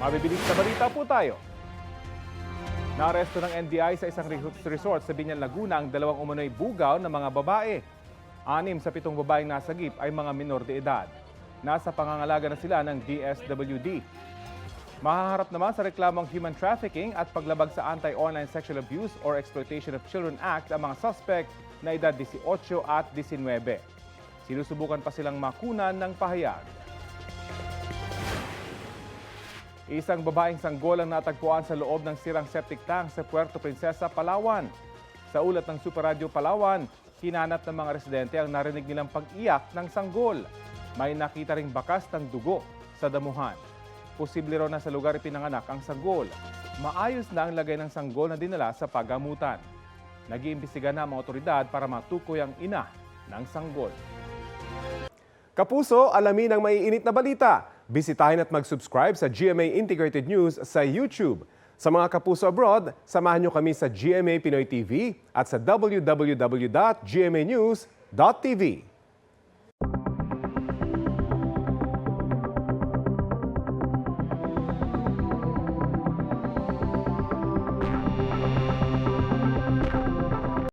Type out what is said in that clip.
Mabibilis na balita po tayo. Naaresto ng NBI sa isang resort sa Binyan, Laguna ang dalawang umano'y bugaw ng mga babae. 6 sa 7 babaeng nasagip ay mga minor de edad. Nasa pangangalaga na sila ng DSWD. Mahaharap naman sa reklamong human trafficking at paglabag sa Anti-Online Sexual Abuse or Exploitation of Children Act ang mga suspect na edad 18 at 19. Sinusubukan pa silang makunan ng pahayag. Isang babaeng sanggol ang natagpuan sa loob ng sirang septic tank sa Puerto Princesa, Palawan. Sa ulat ng Super Radio Palawan, hinanap ng mga residente ang narinig nilang pag-iyak ng sanggol. May nakita ring bakas ng dugo sa damuhan. Posible raw na sa lugar ipinanganak ang sanggol. Maayos na ang lagay ng sanggol na dinala sa pagamutan. Nag-iimbestiga na ang mga otoridad para matukoy ang ina ng sanggol. Kapuso, alamin ang maiinit na balita. Bisitahin at mag-subscribe sa GMA Integrated News sa YouTube. Sa mga kapuso abroad, samahan niyo kami sa GMA Pinoy TV at sa www.gmanews.tv.